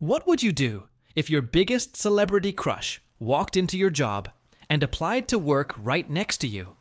What would you do if your biggest celebrity crush walked into your job and applied to work right next to you,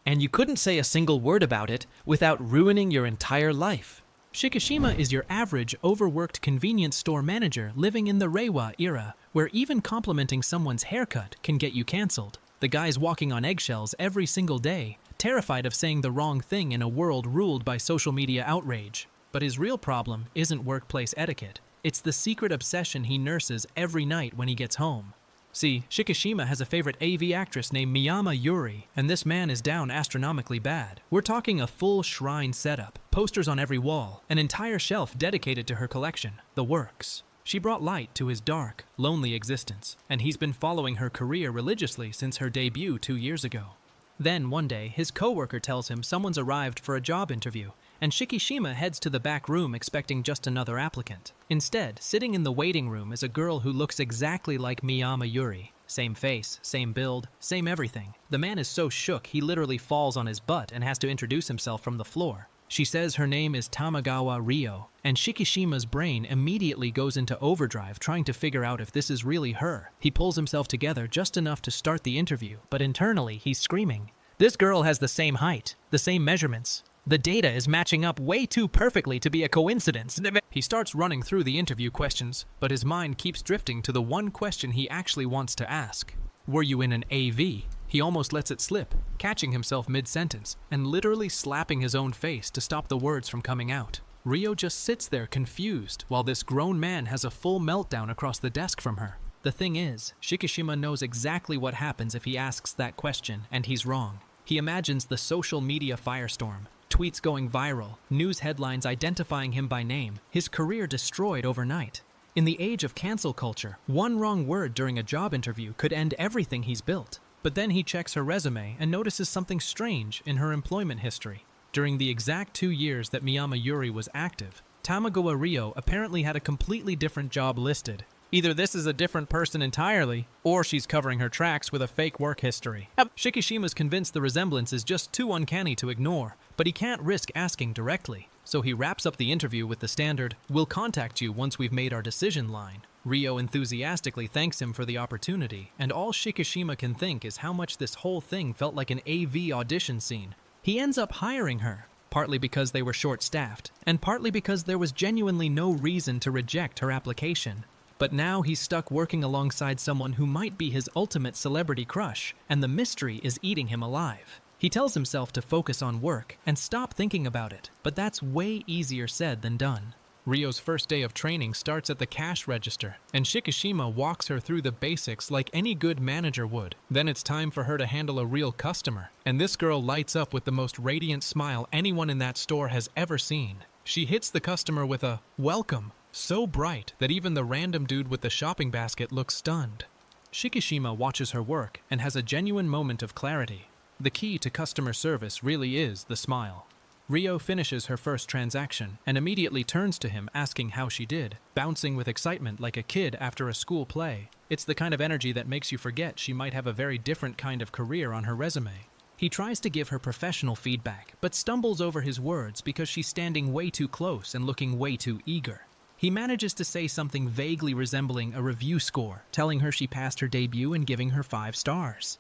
and you couldn't say a single word about it without ruining your entire life? Shikishima is your average, overworked convenience store manager living in the Reiwa era, where even complimenting someone's haircut can get you cancelled. The guy's walking on eggshells every single day, terrified of saying the wrong thing in a world ruled by social media outrage. But his real problem isn't workplace etiquette. It's the secret obsession he nurses every night when he gets home. See, Shikishima has a favorite AV actress named Miyama Yuri, and this man is down astronomically bad. We're talking a full shrine setup, posters on every wall, an entire shelf dedicated to her collection, the works. She brought light to his dark, lonely existence, and he's been following her career religiously since her debut 2 years ago. Then, one day, his coworker tells him someone's arrived for a job interview, and Shikishima heads to the back room expecting just another applicant. Instead, sitting in the waiting room is a girl who looks exactly like Miyama Yuri. Same face, same build, same everything. The man is so shook he literally falls on his butt and has to introduce himself from the floor. She says her name is Tamagawa-san, and Shikishima's brain immediately goes into overdrive trying to figure out if this is really her. He pulls himself together just enough to start the interview, but internally he's screaming, "This girl has the same height, the same measurements. The data is matching up way too perfectly to be a coincidence." He starts running through the interview questions, but his mind keeps drifting to the one question he actually wants to ask. Were you in an AV? He almost lets it slip, catching himself mid-sentence, and literally slapping his own face to stop the words from coming out. Ryo just sits there confused, while this grown man has a full meltdown across the desk from her. The thing is, Shikishima knows exactly what happens if he asks that question, and he's wrong. He imagines the social media firestorm, tweets going viral, news headlines identifying him by name, his career destroyed overnight. In the age of cancel culture, one wrong word during a job interview could end everything he's built. But then he checks her resume and notices something strange in her employment history. During the exact 2 years that Miyama Yuri was active, Tamagawa Ryo apparently had a completely different job listed. Either this is a different person entirely, or she's covering her tracks with a fake work history. Shikishima's convinced the resemblance is just too uncanny to ignore, but he can't risk asking directly. So he wraps up the interview with the standard, "We'll contact you once we've made our decision" line. Ryo enthusiastically thanks him for the opportunity, and all Shikishima can think is how much this whole thing felt like an AV audition scene. He ends up hiring her, partly because they were short-staffed, and partly because there was genuinely no reason to reject her application. But now he's stuck working alongside someone who might be his ultimate celebrity crush, and the mystery is eating him alive. He tells himself to focus on work and stop thinking about it, but that's way easier said than done. Ryo's first day of training starts at the cash register, and Shikishima walks her through the basics like any good manager would. Then it's time for her to handle a real customer, and this girl lights up with the most radiant smile anyone in that store has ever seen. She hits the customer with a "welcome," so bright that even the random dude with the shopping basket looks stunned. Shikishima watches her work and has a genuine moment of clarity. The key to customer service really is the smile. Ryo finishes her first transaction and immediately turns to him asking how she did, bouncing with excitement like a kid after a school play. It's the kind of energy that makes you forget she might have a very different kind of career on her resume. He tries to give her professional feedback, but stumbles over his words because she's standing way too close and looking way too eager. He manages to say something vaguely resembling a review score, telling her she passed her debut and giving her 5 stars.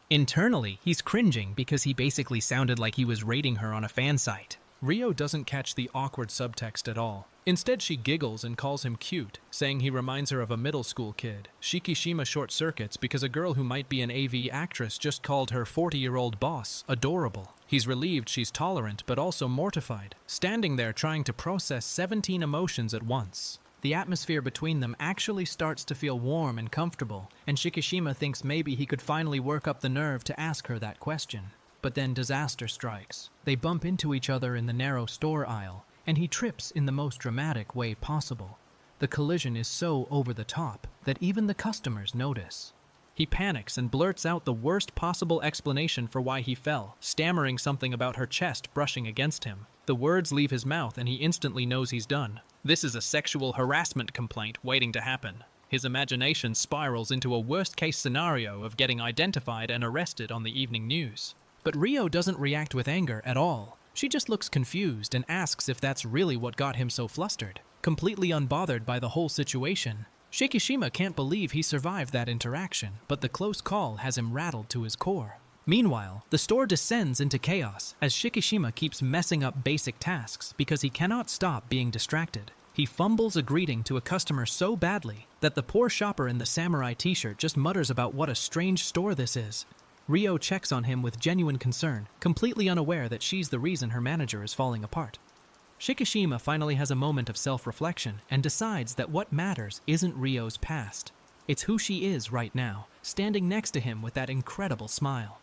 Internally, he's cringing because he basically sounded like he was rating her on a fan site. Ryo doesn't catch the awkward subtext at all. Instead, she giggles and calls him cute, saying he reminds her of a middle school kid. Shikishima short-circuits because a girl who might be an AV actress just called her 40-year-old boss adorable. He's relieved she's tolerant but also mortified, standing there trying to process 17 emotions at once. The atmosphere between them actually starts to feel warm and comfortable, and Shikishima thinks maybe he could finally work up the nerve to ask her that question. But then disaster strikes. They bump into each other in the narrow store aisle, and he trips in the most dramatic way possible. The collision is so over the top that even the customers notice. He panics and blurts out the worst possible explanation for why he fell, stammering something about her chest brushing against him. The words leave his mouth and he instantly knows he's done. This is a sexual harassment complaint waiting to happen. His imagination spirals into a worst-case scenario of getting identified and arrested on the evening news. But Ryo doesn't react with anger at all. She just looks confused and asks if that's really what got him so flustered. completely unbothered by the whole situation. Shikishima can't believe he survived that interaction, but the close call has him rattled to his core. Meanwhile, the store descends into chaos as Shikishima keeps messing up basic tasks because he cannot stop being distracted. He fumbles a greeting to a customer so badly that the poor shopper in the samurai t-shirt just mutters about what a strange store this is. Ryo checks on him with genuine concern, completely unaware that she's the reason her manager is falling apart. Shikishima finally has a moment of self-reflection and decides that what matters isn't Ryo's past. It's who she is right now, standing next to him with that incredible smile.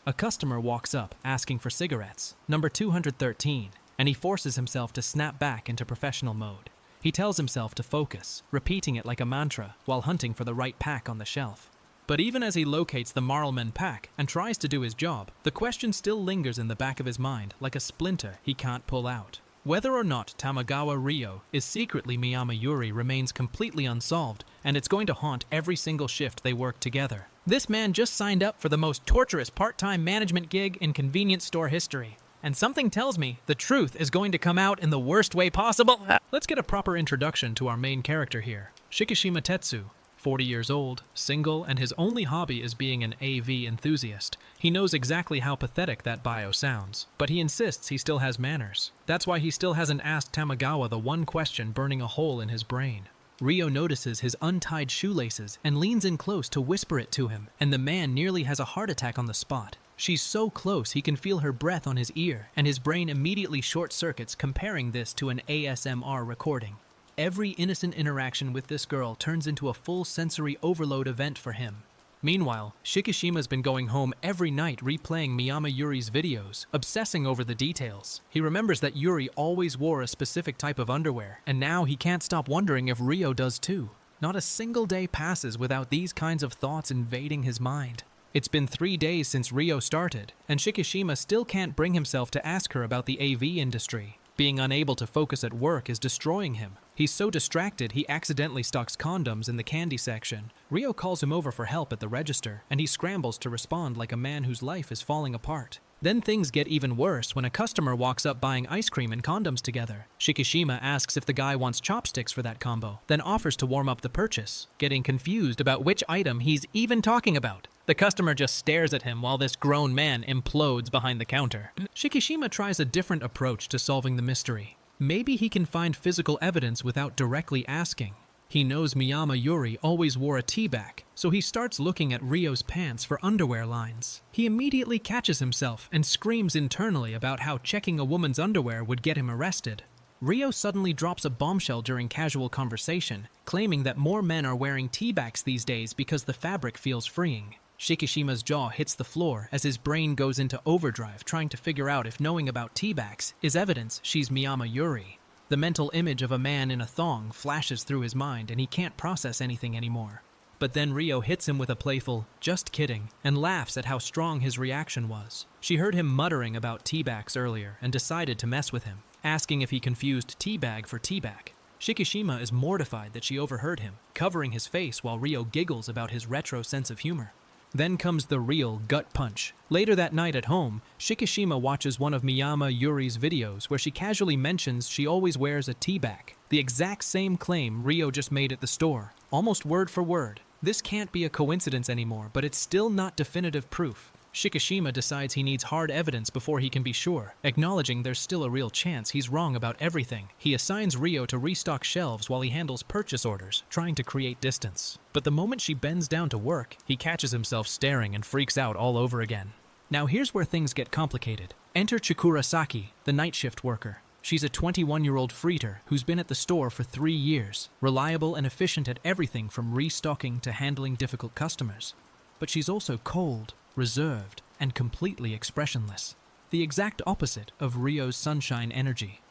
A customer walks up, asking for cigarettes, number 213, and he forces himself to snap back into professional mode. He tells himself to focus, repeating it like a mantra while hunting for the right pack on the shelf. But even as he locates the Marlman pack and tries to do his job, the question still lingers in the back of his mind like a splinter he can't pull out. Whether or not Tamagawa Ryo is secretly Miyama Yuri remains completely unsolved, and it's going to haunt every single shift they work together. This man just signed up for the most torturous part-time management gig in convenience store history. And something tells me the truth is going to come out in the worst way possible. Let's get a proper introduction to our main character here. Shikishima Tetsu, 40 years old, single, and his only hobby is being an AV enthusiast. He knows exactly how pathetic that bio sounds, but he insists he still has manners. That's why he still hasn't asked Tamagawa the one question burning a hole in his brain. Ryo notices his untied shoelaces and leans in close to whisper it to him, and the man nearly has a heart attack on the spot. She's so close he can feel her breath on his ear, and his brain immediately short-circuits, comparing this to an ASMR recording. Every innocent interaction with this girl turns into a full sensory overload event for him. Meanwhile, Shikishima's been going home every night replaying Miyama Yuri's videos, obsessing over the details. He remembers that Yuri always wore a specific type of underwear, and now he can't stop wondering if Ryo does too. Not a single day passes without these kinds of thoughts invading his mind. It's been 3 days since Ryo started, and Shikishima still can't bring himself to ask her about the AV industry. Being unable to focus at work is destroying him. He's so distracted he accidentally stocks condoms in the candy section. Ryo calls him over for help at the register, and he scrambles to respond like a man whose life is falling apart. Then things get even worse when a customer walks up buying ice cream and condoms together. Shikishima asks if the guy wants chopsticks for that combo, then offers to warm up the purchase, getting confused about which item he's even talking about. The customer just stares at him while this grown man implodes behind the counter. Shikishima tries a different approach to solving the mystery. Maybe he can find physical evidence without directly asking. He knows Miyama Yuri always wore a teabag, so he starts looking at Ryo's pants for underwear lines. He immediately catches himself and screams internally about how checking a woman's underwear would get him arrested. Ryo suddenly drops a bombshell during casual conversation, claiming that more men are wearing teabags these days because the fabric feels freeing. Shikishima's jaw hits the floor as his brain goes into overdrive trying to figure out if knowing about teabags is evidence she's Miyama Yuri. The mental image of a man in a thong flashes through his mind and he can't process anything anymore. But then Ryo hits him with a playful, "Just kidding," and laughs at how strong his reaction was. She heard him muttering about teabags earlier and decided to mess with him, asking if he confused teabag for teabag. Shikishima is mortified that she overheard him, covering his face while Ryo giggles about his retro sense of humor. Then comes the real gut punch. Later that night at home, Shikishima watches one of Miyama Yuri's videos where she casually mentions she always wears a teabag, the exact same claim Ryo just made at the store, almost word for word. This can't be a coincidence anymore, but it's still not definitive proof. Shikishima decides he needs hard evidence before he can be sure, acknowledging there's still a real chance he's wrong about everything. He assigns Ryo to restock shelves while he handles purchase orders, trying to create distance. But the moment she bends down to work, he catches himself staring and freaks out all over again. Now here's where things get complicated. Enter Chikura Saki, the night shift worker. She's a 21-year-old freeter who's been at the store for 3 years, reliable and efficient at everything from restocking to handling difficult customers. But she's also cold, reserved, and completely expressionless. The exact opposite of Ryo's sunshine energy.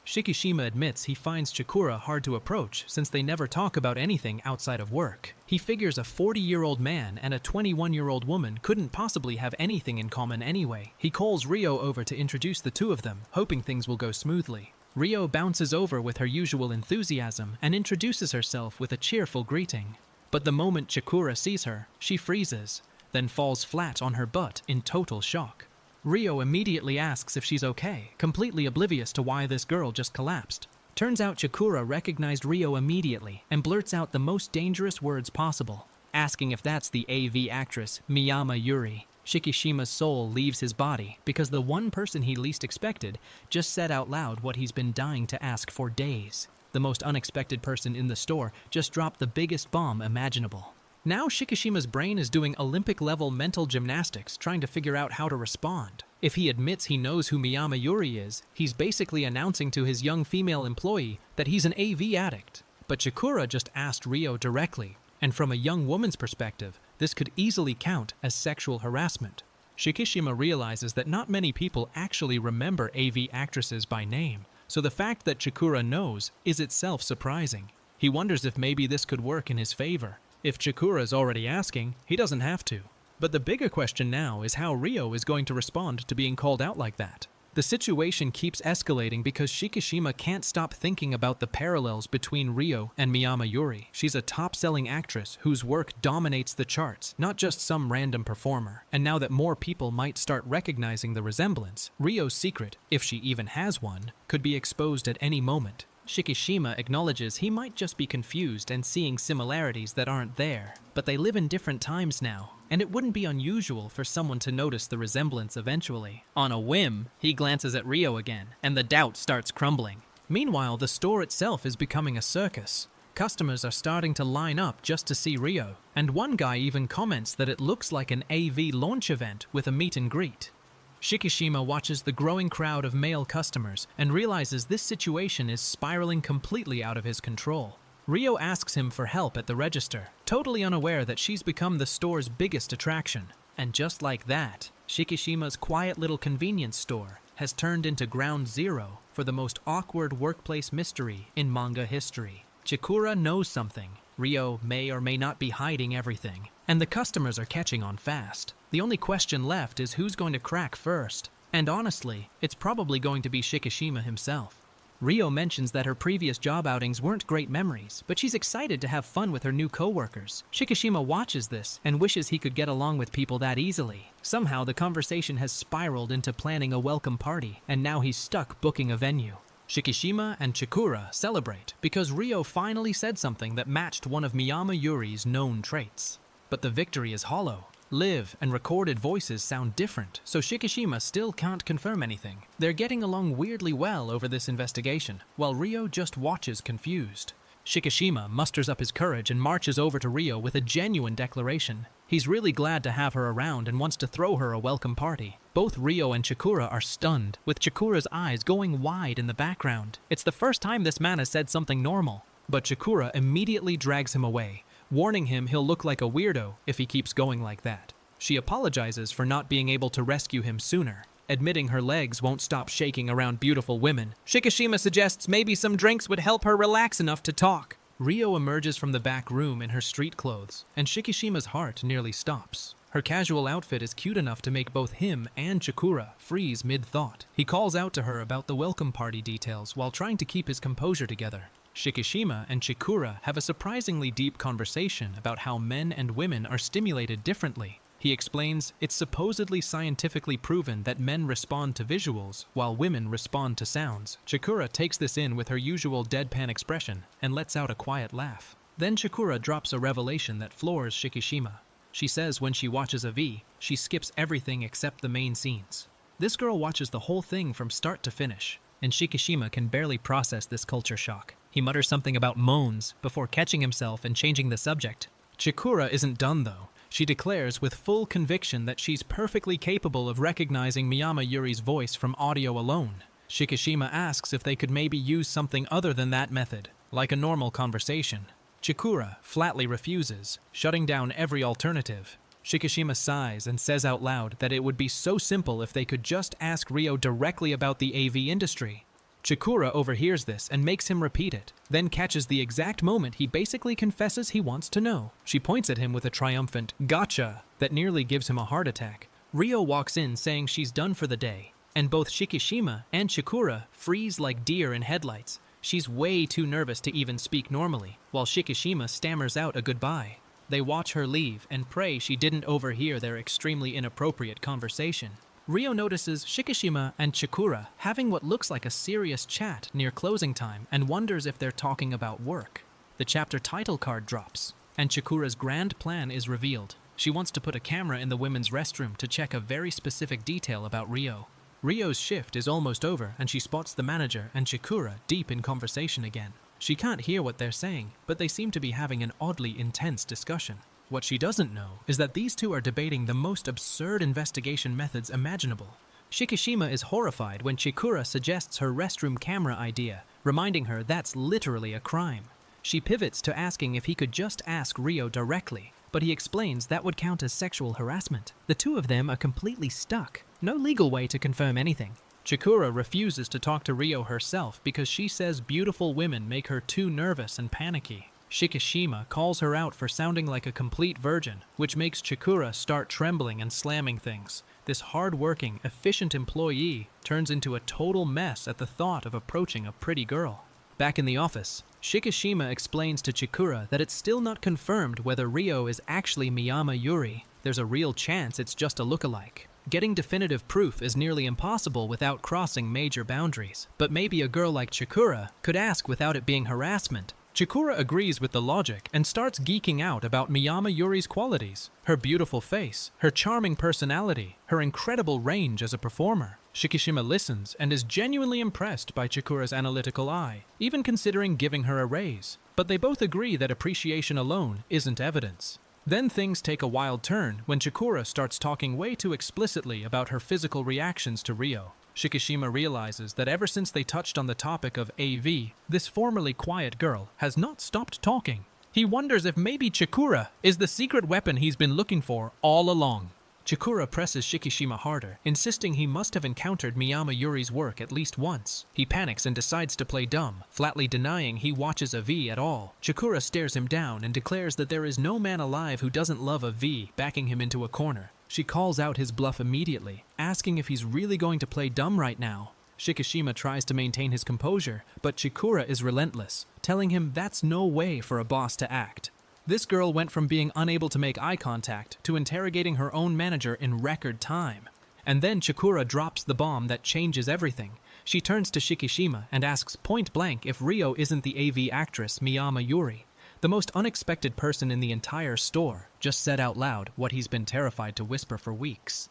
Shikishima admits he finds Chikura hard to approach since they never talk about anything outside of work. He figures a 40-year-old man and a 21-year-old woman couldn't possibly have anything in common anyway. He calls Ryo over to introduce the two of them, hoping things will go smoothly. Ryo bounces over with her usual enthusiasm and introduces herself with a cheerful greeting. But the moment Chikura sees her, she freezes, then falls flat on her butt in total shock. Ryo immediately asks if she's okay, completely oblivious to why this girl just collapsed. Turns out Chikura recognized Ryo immediately and blurts out the most dangerous words possible, asking if that's the AV actress Miyama Yuri. Shikishima's soul leaves his body because the one person he least expected just said out loud what he's been dying to ask for days. The most unexpected person in the store just dropped the biggest bomb imaginable. Now Shikishima's brain is doing Olympic-level mental gymnastics trying to figure out how to respond. If he admits he knows who Miyama Yuri is, he's basically announcing to his young female employee that he's an AV addict. But Chikura just asked Ryo directly, and from a young woman's perspective, this could easily count as sexual harassment. Shikishima realizes that not many people actually remember AV actresses by name, so the fact that Chikura knows is itself surprising. He wonders if maybe this could work in his favor. If Chikura's already asking, he doesn't have to. But the bigger question now is how Ryo is going to respond to being called out like that. The situation keeps escalating because Shikishima can't stop thinking about the parallels between Ryo and Miyama Yuri. She's a top-selling actress whose work dominates the charts, not just some random performer. And now that more people might start recognizing the resemblance, Ryo's secret, if she even has one, could be exposed at any moment. Shikishima acknowledges he might just be confused and seeing similarities that aren't there, but they live in different times now, and it wouldn't be unusual for someone to notice the resemblance eventually. On a whim, he glances at Ryo again, and the doubt starts crumbling. Meanwhile, the store itself is becoming a circus. Customers are starting to line up just to see Ryo, and one guy even comments that it looks like an AV launch event with a meet and greet. Shikishima watches the growing crowd of male customers and realizes this situation is spiraling completely out of his control. Ryo asks him for help at the register, totally unaware that she's become the store's biggest attraction. And just like that, Shikishima's quiet little convenience store has turned into ground zero for the most awkward workplace mystery in manga history. Chikura knows something. Ryo may or may not be hiding everything, and the customers are catching on fast. The only question left is who's going to crack first, and honestly, it's probably going to be Shikishima himself. Ryo mentions that her previous job outings weren't great memories, but she's excited to have fun with her new co-workers. Shikishima watches this and wishes he could get along with people that easily. Somehow the conversation has spiraled into planning a welcome party, and now he's stuck booking a venue. Shikishima and Chikura celebrate because Ryo finally said something that matched one of Miyama Yuri's known traits. But the victory is hollow. Live and recorded voices sound different, so Shikishima still can't confirm anything. They're getting along weirdly well over this investigation, while Ryo just watches confused. Shikishima musters up his courage and marches over to Ryo with a genuine declaration. He's really glad to have her around and wants to throw her a welcome party. Both Ryo and Chikura are stunned, with Chikura's eyes going wide in the background. It's the first time this man has said something normal. But Chikura immediately drags him away, warning him he'll look like a weirdo if he keeps going like that. She apologizes for not being able to rescue him sooner, admitting her legs won't stop shaking around beautiful women. Shikishima suggests maybe some drinks would help her relax enough to talk. Ryo emerges from the back room in her street clothes, and Shikishima's heart nearly stops. Her casual outfit is cute enough to make both him and Chikura freeze mid-thought. He calls out to her about the welcome party details while trying to keep his composure together. Shikishima and Chikura have a surprisingly deep conversation about how men and women are stimulated differently. He explains it's supposedly scientifically proven that men respond to visuals while women respond to sounds. Chikura takes this in with her usual deadpan expression and lets out a quiet laugh. Then Chikura drops a revelation that floors Shikishima. She says when she watches a V, she skips everything except the main scenes. This girl watches the whole thing from start to finish, and Shikishima can barely process this culture shock. He mutters something about moans before catching himself and changing the subject. Chikura isn't done though. She declares with full conviction that she's perfectly capable of recognizing Miyama Yuri's voice from audio alone. Shikishima asks if they could maybe use something other than that method, like a normal conversation. Chikura flatly refuses, shutting down every alternative. Shikishima sighs and says out loud that it would be so simple if they could just ask Ryo directly about the AV industry. Chikura overhears this and makes him repeat it, then catches the exact moment he basically confesses he wants to know. She points at him with a triumphant "gotcha" that nearly gives him a heart attack. Ryo walks in saying she's done for the day, and both Shikishima and Chikura freeze like deer in headlights. She's way too nervous to even speak normally, while Shikishima stammers out a goodbye. They watch her leave and pray she didn't overhear their extremely inappropriate conversation. Ryo notices Shikishima and Chikura having what looks like a serious chat near closing time and wonders if they're talking about work. The chapter title card drops, and Chikura's grand plan is revealed. She wants to put a camera in the women's restroom to check a very specific detail about Ryo. Ryo's shift is almost over and she spots the manager and Chikura deep in conversation again. She can't hear what they're saying, but they seem to be having an oddly intense discussion. What she doesn't know is that these two are debating the most absurd investigation methods imaginable. Shikishima is horrified when Chikura suggests her restroom camera idea, reminding her that's literally a crime. She pivots to asking if he could just ask Ryo directly, but he explains that would count as sexual harassment. The two of them are completely stuck. No legal way to confirm anything. Chikura refuses to talk to Ryo herself because she says beautiful women make her too nervous and panicky. Shikishima calls her out for sounding like a complete virgin, which makes Chikura start trembling and slamming things. This hard-working, efficient employee turns into a total mess at the thought of approaching a pretty girl. Back in the office, Shikishima explains to Chikura that it's still not confirmed whether Ryo is actually Miyama Yuri. There's a real chance it's just a look-alike. Getting definitive proof is nearly impossible without crossing major boundaries, but maybe a girl like Chikura could ask without it being harassment. Chikura agrees with the logic and starts geeking out about Miyama Yuri's qualities. Her beautiful face, her charming personality, her incredible range as a performer. Shikishima listens and is genuinely impressed by Chikura's analytical eye, even considering giving her a raise. But they both agree that appreciation alone isn't evidence. Then things take a wild turn when Chikura starts talking way too explicitly about her physical reactions to Ryo. Shikishima realizes that ever since they touched on the topic of AV, this formerly quiet girl has not stopped talking. He wonders if maybe Chikura is the secret weapon he's been looking for all along. Chikura presses Shikishima harder, insisting he must have encountered Miyama Yuri's work at least once. He panics and decides to play dumb, flatly denying he watches a V at all. Chikura stares him down and declares that there is no man alive who doesn't love a V, backing him into a corner. She calls out his bluff immediately, asking if he's really going to play dumb right now. Shikishima tries to maintain his composure, but Chikura is relentless, telling him that's no way for a boss to act. This girl went from being unable to make eye contact to interrogating her own manager in record time. And then Chikura drops the bomb that changes everything. She turns to Shikishima and asks point blank if Ryo isn't the AV actress Miyama Yuri. The most unexpected person in the entire store just said out loud what he's been terrified to whisper for weeks.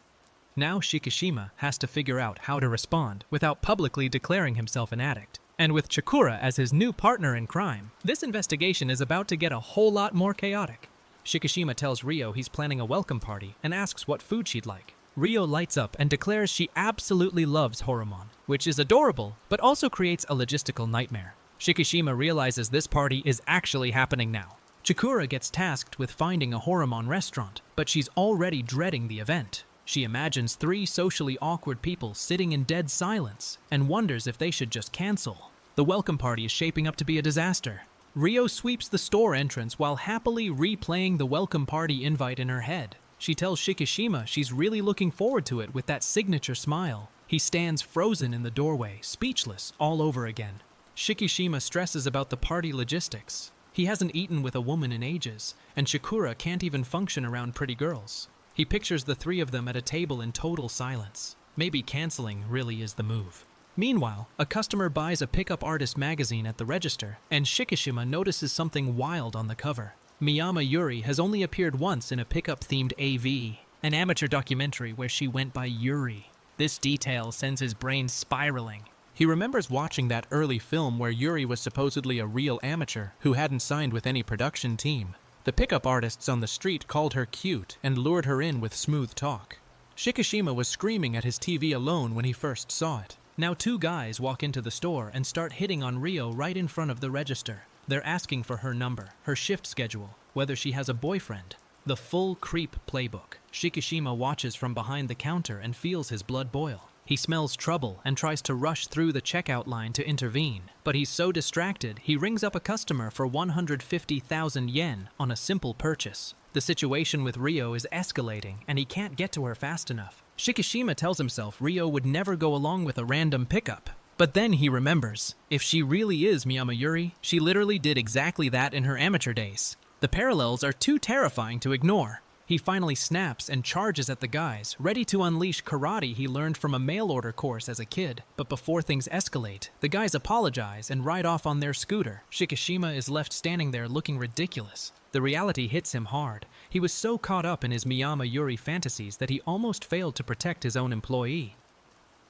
Now Shikishima has to figure out how to respond without publicly declaring himself an addict. And with Chikura as his new partner in crime, this investigation is about to get a whole lot more chaotic. Shikishima tells Ryo he's planning a welcome party and asks what food she'd like. Ryo lights up and declares she absolutely loves Horomon, which is adorable, but also creates a logistical nightmare. Shikishima realizes this party is actually happening now. Chikura gets tasked with finding a Horomon restaurant, but she's already dreading the event. She imagines 3 socially awkward people sitting in dead silence and wonders if they should just cancel. The welcome party is shaping up to be a disaster. Ryo sweeps the store entrance while happily replaying the welcome party invite in her head. She tells Shikishima she's really looking forward to it with that signature smile. He stands frozen in the doorway, speechless all over again. Shikishima stresses about the party logistics. He hasn't eaten with a woman in ages, and Chikura can't even function around pretty girls. He pictures the 3 of them at a table in total silence. Maybe canceling really is the move. Meanwhile, a customer buys a pickup artist magazine at the register, and Shikishima notices something wild on the cover. Miyama Yuri has only appeared once in a pickup-themed AV, an amateur documentary where she went by Yuri. This detail sends his brain spiraling. He remembers watching that early film where Yuri was supposedly a real amateur who hadn't signed with any production team. The pickup artists on the street called her cute and lured her in with smooth talk. Shikishima was screaming at his TV alone when he first saw it. Now 2 guys walk into the store and start hitting on Ryo right in front of the register. They're asking for her number, her shift schedule, whether she has a boyfriend. The full creep playbook. Shikishima watches from behind the counter and feels his blood boil. He smells trouble and tries to rush through the checkout line to intervene, but he's so distracted he rings up a customer for 150,000 yen on a simple purchase. The situation with Ryo is escalating and he can't get to her fast enough. Shikishima tells himself Ryo would never go along with a random pickup. But then he remembers, if she really is Miyama Yuri, she literally did exactly that in her amateur days. The parallels are too terrifying to ignore. He finally snaps and charges at the guys, ready to unleash karate he learned from a mail-order course as a kid. But before things escalate, the guys apologize and ride off on their scooter. Shikishima is left standing there looking ridiculous. The reality hits him hard. He was so caught up in his Miyama Yuri fantasies that he almost failed to protect his own employee.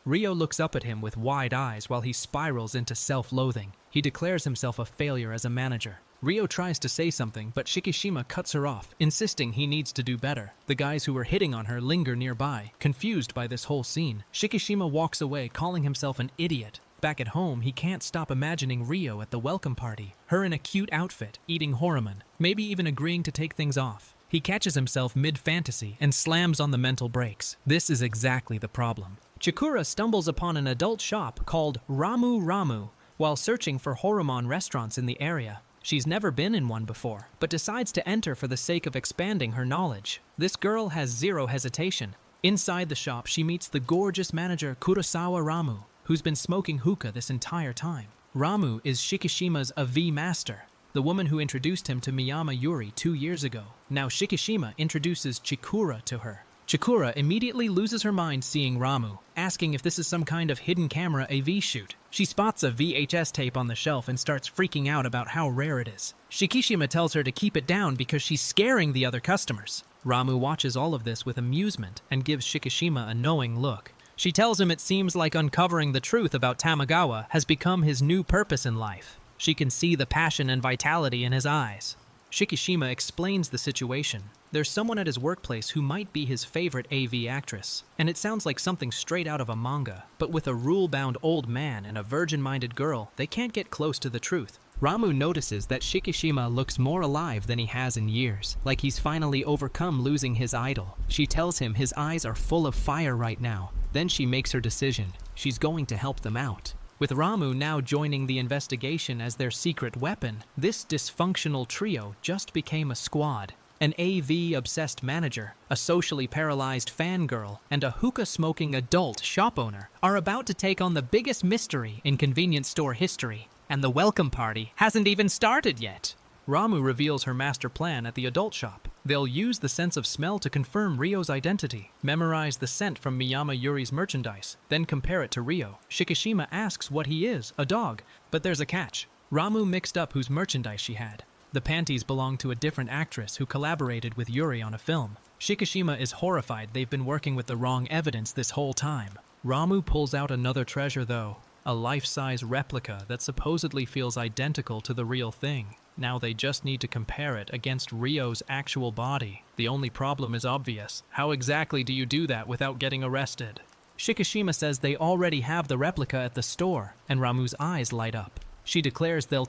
Ryo looks up at him with wide eyes while he spirals into self-loathing. He declares himself a failure as a manager. Ryo tries to say something, but Shikishima cuts her off, insisting he needs to do better. The guys who were hitting on her linger nearby, confused by this whole scene. Shikishima walks away, calling himself an idiot. Back at home, he can't stop imagining Ryo at the welcome party, her in a cute outfit, eating horamen, maybe even agreeing to take things off. He catches himself mid-fantasy and slams on the mental brakes. This is exactly the problem. Chikura stumbles upon an adult shop called Ramu Ramu while searching for horamon restaurants in the area. She's never been in one before, but decides to enter for the sake of expanding her knowledge. This girl has zero hesitation. Inside the shop, she meets the gorgeous manager Kurosawa Ramu, who's been smoking hookah this entire time. Ramu is Shikishima's AV master, the woman who introduced him to Miyama Yuri 2 years ago. Now Shikishima introduces Chikura to her. Chikura immediately loses her mind seeing Ramu, asking if this is some kind of hidden camera AV shoot. She spots a VHS tape on the shelf and starts freaking out about how rare it is. Shikishima tells her to keep it down because she's scaring the other customers. Ramu watches all of this with amusement and gives Shikishima a knowing look. She tells him it seems like uncovering the truth about Tamagawa has become his new purpose in life. She can see the passion and vitality in his eyes. Shikishima explains the situation. There's someone at his workplace who might be his favorite AV actress, and it sounds like something straight out of a manga. But with a rule-bound old man and a virgin-minded girl, they can't get close to the truth. Ramu notices that Shikishima looks more alive than he has in years, like he's finally overcome losing his idol. She tells him his eyes are full of fire right now. Then she makes her decision. She's going to help them out. With Ramu now joining the investigation as their secret weapon, this dysfunctional trio just became a squad. An AV-obsessed manager, a socially paralyzed fangirl, and a hookah-smoking adult shop owner are about to take on the biggest mystery in convenience store history. And the welcome party hasn't even started yet. Ramu reveals her master plan at the adult shop. They'll use the sense of smell to confirm Ryo's identity, memorize the scent from Miyama Yuri's merchandise, then compare it to Ryo. Shikishima asks what he is, a dog, but there's a catch. Ramu mixed up whose merchandise she had. The panties belong to a different actress who collaborated with Yuri on a film. Shikishima is horrified they've been working with the wrong evidence this whole time. Ramu pulls out another treasure though, a life-size replica that supposedly feels identical to the real thing. Now they just need to compare it against Ryo's actual body. The only problem is obvious. How exactly do you do that without getting arrested? Shikishima says they already have the replica at the store, and Ramu's eyes light up. She declares they'll